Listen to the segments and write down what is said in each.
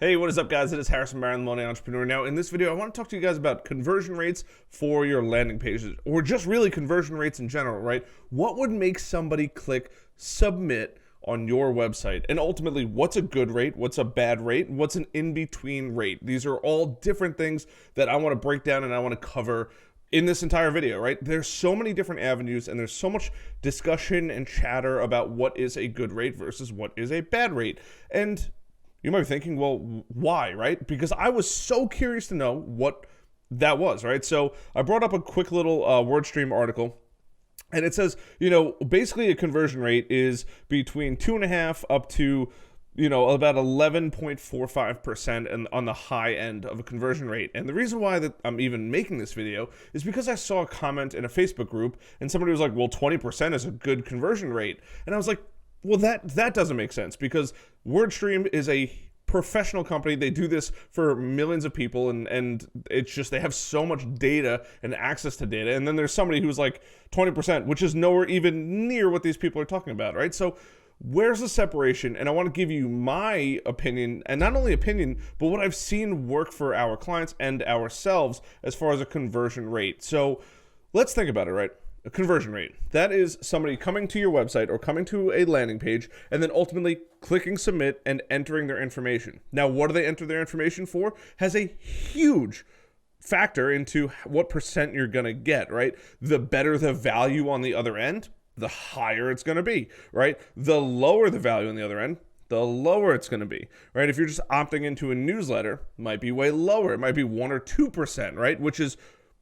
Hey, what is up, guys? It is Harrison Barron, the Millennial Entrepreneur. Now, in this video, I want to talk to you guys about conversion rates for your landing pages, or just really conversion rates in general, right? What would make somebody click submit on your website? And ultimately, what's a good rate? What's a bad rate? And what's an in-between rate? These are all different things that I want to break down and I want to cover in this entire video, right? There's so many different avenues and there's so much discussion and chatter about what is a good rate versus what is a bad rate. And you might be thinking, well, why, right? Because I was so curious to know what that was, right? So I brought up a quick little WordStream article, and it says, basically a conversion rate is between 2.5 up to, about 11.45% and on the high end of a conversion rate. And the reason why that I'm even making this video is because I saw a comment in a Facebook group, and somebody was like, well, 20% is a good conversion rate. And I was like, well, that doesn't make sense, because WordStream is a professional company. They do this for millions of people, and it's just they have so much data and access to data. And then there's somebody who's like 20%, which is nowhere even near what these people are talking about, right? So where's the separation? And I want to give you my opinion, and not only opinion, but what I've seen work for our clients and ourselves as far as a conversion rate. So let's think about it, right? A conversion rate. That is somebody coming to your website or coming to a landing page and then ultimately clicking submit and entering their information. Now, what do they enter their information for? Has a huge factor into what percent you're going to get, right? The better the value on the other end, the higher it's going to be, right? The lower the value on the other end, the lower it's going to be, right? If you're just opting into a newsletter, it might be way lower. It might be 1 or 2%, right? Which is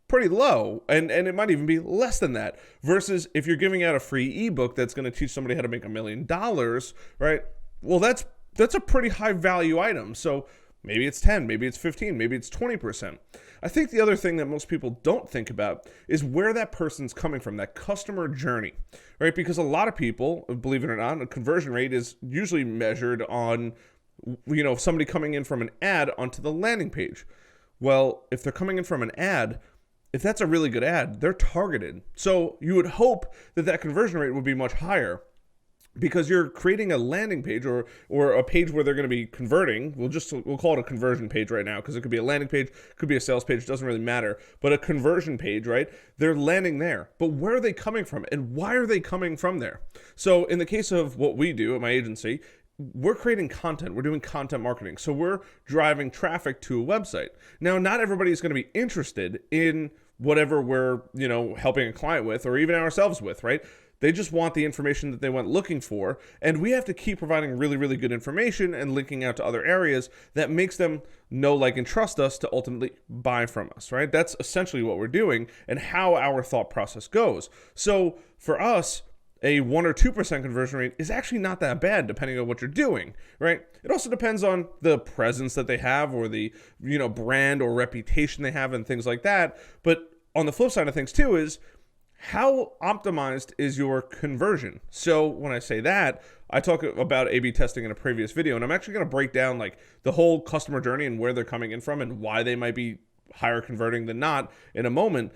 pretty low, and it might even be less than that, versus if you're giving out a free ebook that's going to teach somebody how to make $1 million, right? Well, that's a pretty high value item. So maybe it's 10, maybe it's 15, maybe it's 20%. I think the other thing that most people don't think about is where that person's coming from, that customer journey, right? Because a lot of people, believe it or not, a conversion rate is usually measured on, somebody coming in from an ad onto the landing page. Well, if they're coming in from an ad, if that's a really good ad, they're targeted. So you would hope that conversion rate would be much higher, because you're creating a landing page or a page where they're going to be converting. We'll call it a conversion page right now, because it could be a landing page, could be a sales page, it doesn't really matter. But a conversion page, right? They're landing there. But where are they coming from, and why are they coming from there? So in the case of what we do at my agency, we're creating content. We're doing content marketing. So we're driving traffic to a website. Now, not everybody is going to be interested in whatever we're, helping a client with, or even ourselves with, right? They just want the information that they went looking for. And we have to keep providing really, really good information and linking out to other areas that makes them know, like, and trust us to ultimately buy from us, right? That's essentially what we're doing and how our thought process goes. So for us, a 1 or 2% conversion rate is actually not that bad, depending on what you're doing, right? It also depends on the presence that they have, or the, brand or reputation they have, and things like that. But on the flip side of things too is, how optimized is your conversion? So when I say that, I talk about A/B testing in a previous video, and I'm actually going to break down like the whole customer journey and where they're coming in from and why they might be higher converting than not in a moment.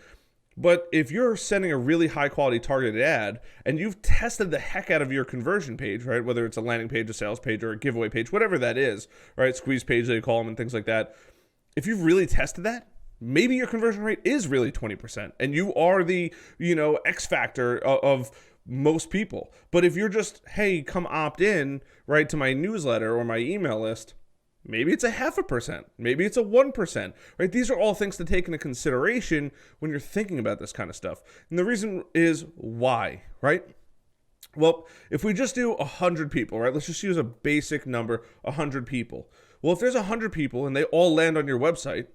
But if you're sending a really high quality targeted ad and you've tested the heck out of your conversion page, right? Whether it's a landing page, a sales page, or a giveaway page, whatever that is, right? Squeeze page, they call them, and things like that. If you've really tested that, maybe your conversion rate is really 20%, and you are the, X factor of most people. But if you're just, hey, come opt in, right, to my newsletter or my email list, maybe it's a 0.5%, maybe it's a 1%, right? These are all things to take into consideration when you're thinking about this kind of stuff. And the reason is why, right? Well, if we just do 100 people, right? Let's just use a basic number, 100 people. Well, if there's 100 people and they all land on your website,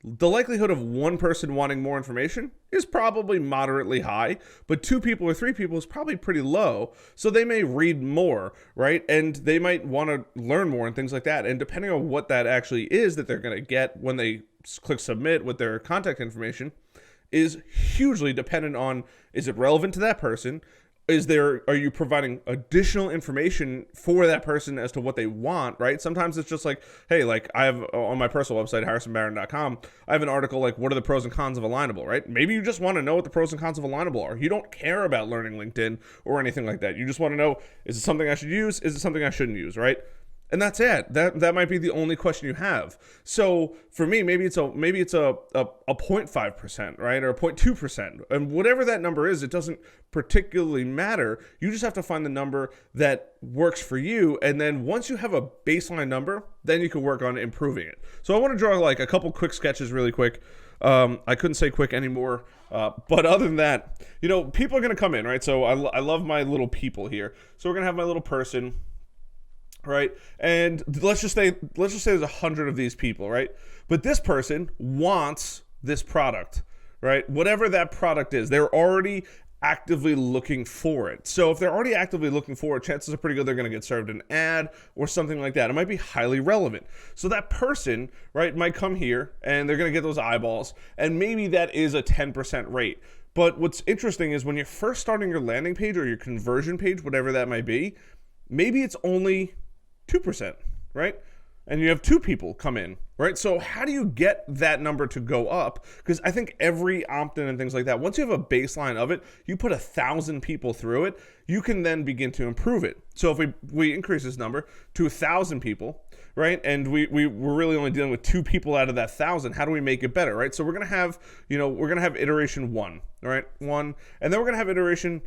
the likelihood of one person wanting more information is probably moderately high, but 2 people or 3 people is probably pretty low. So they may read more, right? And they might want to learn more and things like that. And depending on what that actually is that they're going to get when they click submit with their contact information is hugely dependent on, is it relevant to that person? Are you providing additional information for that person as to what they want, right? Sometimes it's just like, hey, like I have on my personal website, harrisonbarron.com, I have an article like, what are the pros and cons of Alignable, right? Maybe you just want to know what the pros and cons of Alignable are. You don't care about learning LinkedIn or anything like that. You just want to know, is it something I should use? Is it something I shouldn't use, right? And that's it. That might be the only question you have. So for me, maybe it's a 0.5%, right? Or a 0.2%. And whatever that number is, it doesn't particularly matter. You just have to find the number that works for you. And then once you have a baseline number, then you can work on improving it. So I want to draw like a couple quick sketches really quick. I couldn't say quick anymore. But other than that, people are going to come in, right? So I love my little people here. So we're going to have my little person, right? And let's just say there's 100 of these people, right? But this person wants this product, right? Whatever that product is, they're already actively looking for it. So if they're already actively looking for it, chances are pretty good they're going to get served an ad or something like that. It might be highly relevant. So that person, right, might come here and they're going to get those eyeballs, and maybe that is a 10% rate. But what's interesting is when you're first starting your landing page or your conversion page, whatever that might be, maybe it's only 2%, right? And you have 2 people come in, right? So how do you get that number to go up? Because I think every opt-in and things like that, once you have a baseline of it, you put 1,000 people through it, you can then begin to improve it. So if we increase this number to 1,000 people, right? And we're really only dealing with 2 people out of that 1,000. How do we make it better, right? So we're gonna have, iteration 1, all right? 1, and then we're gonna have iteration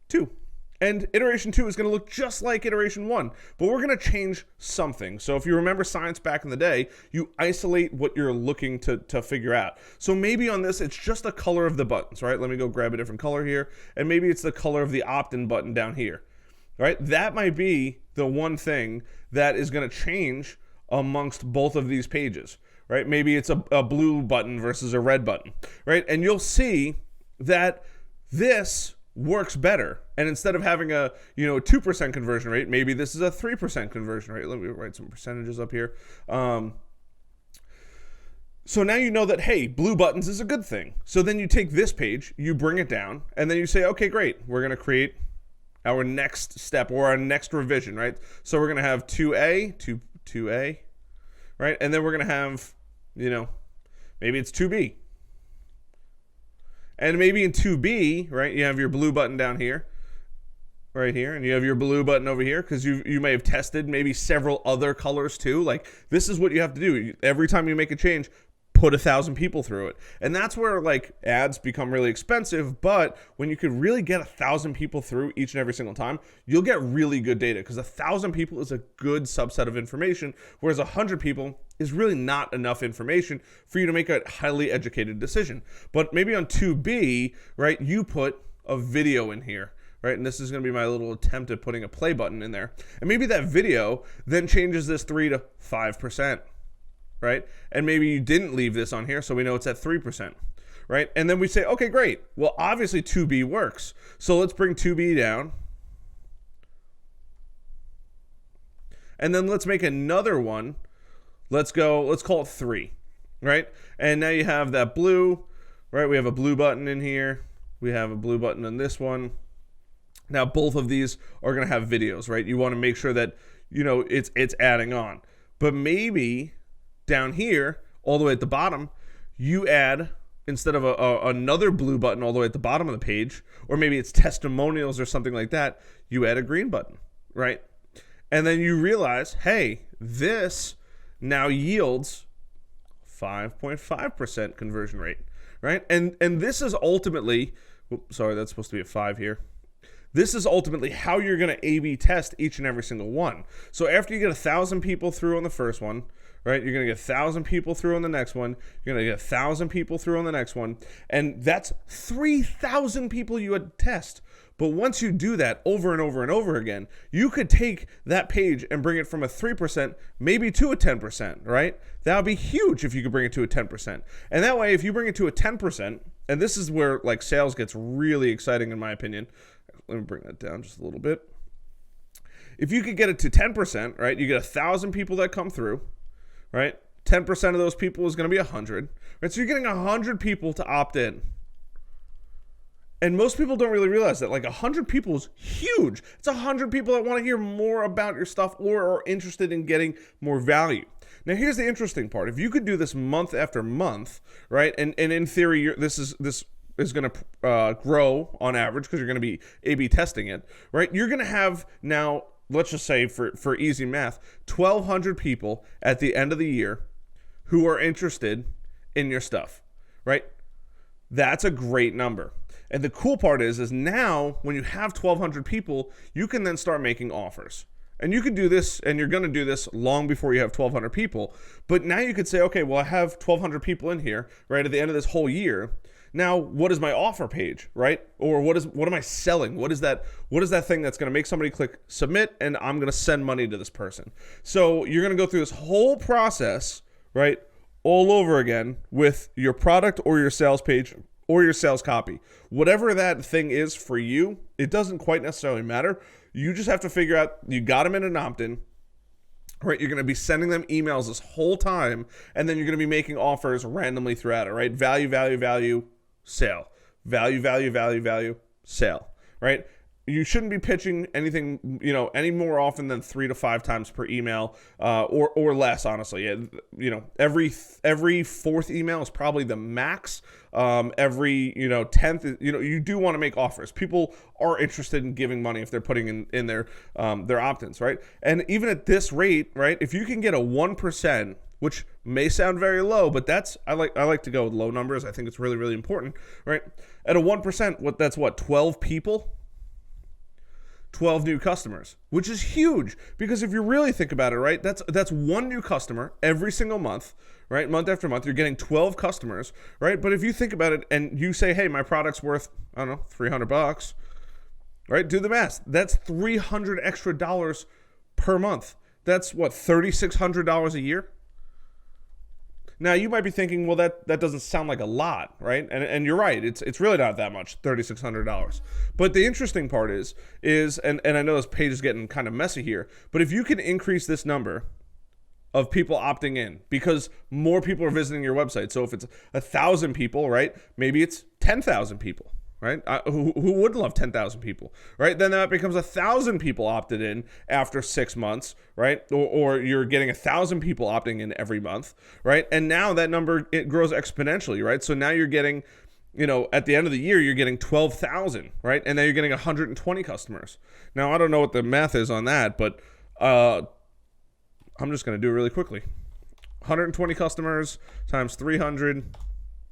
2. And iteration 2 is going to look just like iteration 1, but we're going to change something. So if you remember science back in the day, you isolate what you're looking to figure out. So maybe on this, it's just the color of the buttons, right? Let me go grab a different color here. And maybe it's the color of the opt-in button down here, right? That might be the one thing that is going to change amongst both of these pages, right? Maybe it's a blue button versus a red button, right? And you'll see that this works better. And instead of having a 2% conversion rate, maybe this is a 3% conversion rate. Let me write some percentages up here. So now you know that, hey, blue buttons is a good thing. So then you take this page, you bring it down, and then you say, okay, great, we're going to create our next step or our next revision, right? So we're going to have 2A, 2A, right? And then we're going to have, maybe it's 2B. And maybe in 2B, right, you have your blue button down here, right here, and you have your blue button over here, because you may have tested maybe several other colors too. Like, this is what you have to do. Every time you make a change, put 1,000 people through it. And that's where, like, ads become really expensive, but when you could really get 1,000 people through each and every single time, you'll get really good data, because 1,000 people is a good subset of information, whereas 100 people is really not enough information for you to make a highly educated decision. But maybe on 2B, right, you put a video in here, right? And this is going to be my little attempt at putting a play button in there. And maybe that video then changes this 3 to 5%, right? And maybe you didn't leave this on here, so we know it's at 3%, right? And then we say, okay, great. Well, obviously 2B works. So let's bring 2B down. And then let's make another one. Let's call it 3, right? And now you have that blue, right? We have a blue button in here. We have a blue button on this one. Now, both of these are going to have videos, right? You want to make sure that, it's adding on. But maybe down here, all the way at the bottom, you add, instead of another blue button all the way at the bottom of the page, or maybe it's testimonials or something like that, you add a green button, right? And then you realize, hey, this now yields 5.5% conversion rate, right? And this is ultimately, sorry, that's supposed to be a 5 here. This is ultimately how you're going to A/B test each and every single one. So after you get 1,000 people through on the first one, right, you're going to get 1,000 people through on the next one. You're going to get 1,000 people through on the next one. And that's 3,000 people you would test. But once you do that over and over and over again, you could take that page and bring it from a 3% maybe to a 10%, right? That would be huge if you could bring it to a 10%. And that way, if you bring it to a 10%, and this is where like sales gets really exciting in my opinion. Let me bring that down just a little bit. If you could get it to 10%, right, you get 1,000 people that come through, right? 10% of those people is going to be 100, right? So you're getting 100 people to opt in. And most people don't really realize that, like, 100 people is huge. It's 100 people that want to hear more about your stuff or are interested in getting more value. Now, here's the interesting part. If you could do this month after month, right, and in theory, this is going to grow on average because you're going to be A/B testing it, right? You're going to have now let's just say for easy math, 1,200 people at the end of the year who are interested in your stuff, right? That's a great number. And the cool part is now when you have 1,200 people, you can then start making offers. And you could do this, and you're going to do this long before you have 1,200 people. But now you could say, okay, well, I have 1,200 people in here, right, at the end of this whole year. Now, what is my offer page, right? Or what am I selling? What is that thing that's going to make somebody click submit, and I'm going to send money to this person? So you're going to go through this whole process, right, all over again with your product or your sales page or your sales copy. Whatever that thing is for you, it doesn't quite necessarily matter. You just have to figure out, you got them in an opt-in, right? You're going to be sending them emails this whole time, and then you're going to be making offers randomly throughout it, right? Value, value, value, sale. Value, value, value, value, sale, right? You shouldn't be pitching anything, any more often than 3 to 5 times per email, or less, honestly. Every fourth email is probably the max. Every 10th, you do want to make offers. People are interested in giving money if they're putting in their opt-ins, right? And even at this rate, right, if you can get a 1%, which may sound very low, but I like to go with low numbers. I think it's really, really important, right? At a 1%, that's 12 people. 12 new customers, which is huge, because if you really think about it, right, that's one new customer every single month, right? Month after month, you're getting 12 customers, right? But if you think about it and you say, hey, my product's worth, I don't know, $300, right? Do the math. That's $300 extra per month. That's what, $3,600 a year? Now, you might be thinking, well, that doesn't sound like a lot, right? And you're right. It's really not that much, $3,600. But the interesting part is and I know this page is getting kind of messy here, but if you can increase this number of people opting in, because more people are visiting your website. So if it's 1,000 people, right, maybe it's 10,000 people. Right? Who would love 10,000 people, right? Then that becomes 1,000 people opted in after 6 months, right? Or you're getting 1,000 people opting in every month, right? And now that number, it grows exponentially, right? So now you're getting, at the end of the year, you're getting 12,000, right? And then you're getting 120 customers. Now, I don't know what the math is on that, but I'm just going to do it really quickly. 120 customers times 300.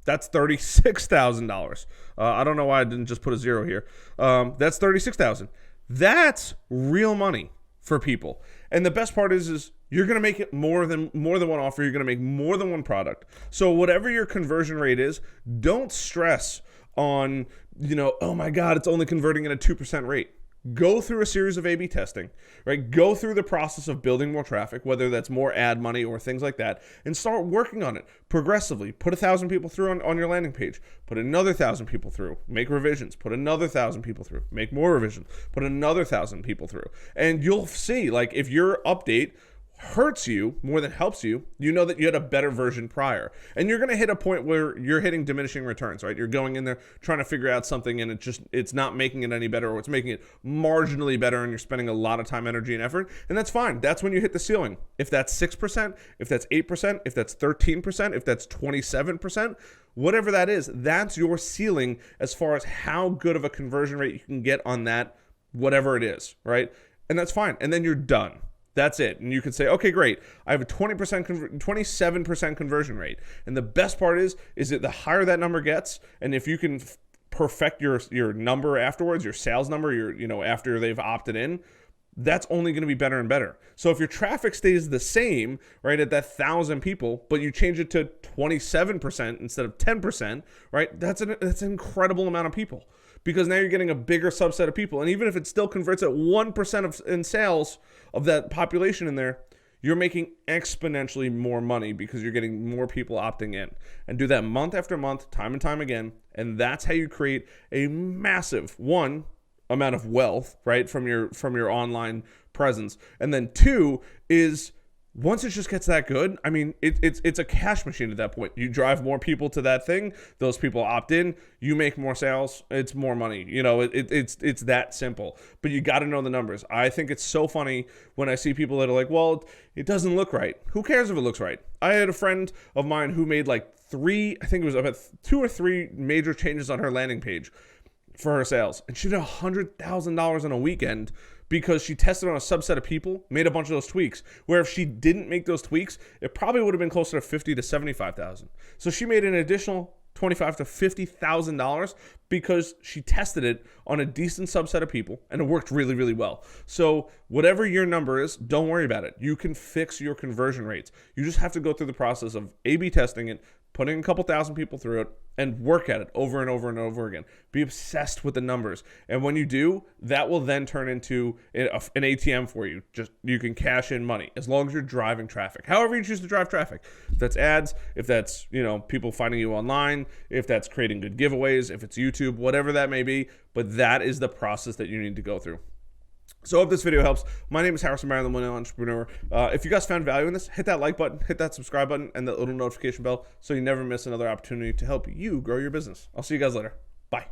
That's $36,000. I don't know why I didn't just put a zero here. That's $36,000. That's real money for people. And the best part is you're going to make it more than one offer. You're going to make more than one product. So whatever your conversion rate is, don't stress on, oh my God, it's only converting at a 2% rate. Go through a series of A/B testing, right? Go through the process of building more traffic, whether that's more ad money or things like that, and start working on it progressively. Put 1,000 people through on your landing page. Put another 1,000 people through. Make revisions. Put another 1,000 people through. Make more revisions. Put another 1,000 people through. And you'll see, like, if your update hurts you more than helps you, you know that you had a better version prior. And you're going to hit a point where you're hitting diminishing returns, right? You're going in there trying to figure out something and it's not making it any better, or it's making it marginally better, and you're spending a lot of time, energy, and effort. And that's fine. That's when you hit the ceiling. If that's 6%, if that's 8%, if that's 13%, if that's 27%, whatever that is, that's your ceiling as far as how good of a conversion rate you can get on that, whatever it is, right? And that's fine. And then you're done. That's it. And you can say, okay, great. I have a 27% conversion rate. And the best part is that the higher that number gets, and if you can perfect your number afterwards, your sales number, after they've opted in, that's only going to be better and better. So if your traffic stays the same, right, at that 1,000 people, but you change it to 27% instead of 10%, right, that's an incredible amount of people. Because now you're getting a bigger subset of people. And even if it still converts at 1% in sales of that population in there, you're making exponentially more money because you're getting more people opting in. And do that month after month, time and time again. And that's how you create a massive, one, amount of wealth, right, from your online presence. And then two is, once it just gets that good, I mean, it's a cash machine at that point. You drive more people to that thing, those people opt in, you make more sales, it's more money. It's that simple. But you got to know the numbers. I think it's so funny when I see people that are like, well, it doesn't look right. Who cares if it looks right? I had a friend of mine who made like 2 or 3 major changes on her landing page for her sales, and she did $100,000 in a weekend because she tested on a subset of people, made a bunch of those tweaks. Where if she didn't make those tweaks, it probably would have been closer to 50 to 75,000. So she made an additional $25,000 to $50,000 because she tested it on a decent subset of people and it worked really, really well. So whatever your number is, don't worry about it. You can fix your conversion rates. You just have to go through the process of A/B testing it, putting a couple thousand people through it, and work at it over and over and over again. Be obsessed with the numbers. And when you do, that will then turn into an ATM for you. Just you can cash in money as long as you're driving traffic. However you choose to drive traffic. If that's ads, if that's, people finding you online, if that's creating good giveaways, if it's YouTube, whatever that may be, but that is the process that you need to go through. So I hope this video helps. My name is Harrison Barron, the Millennial Entrepreneur. If you guys found value in this, hit that like button, hit that subscribe button, and that little notification bell so you never miss another opportunity to help you grow your business. I'll see you guys later. Bye.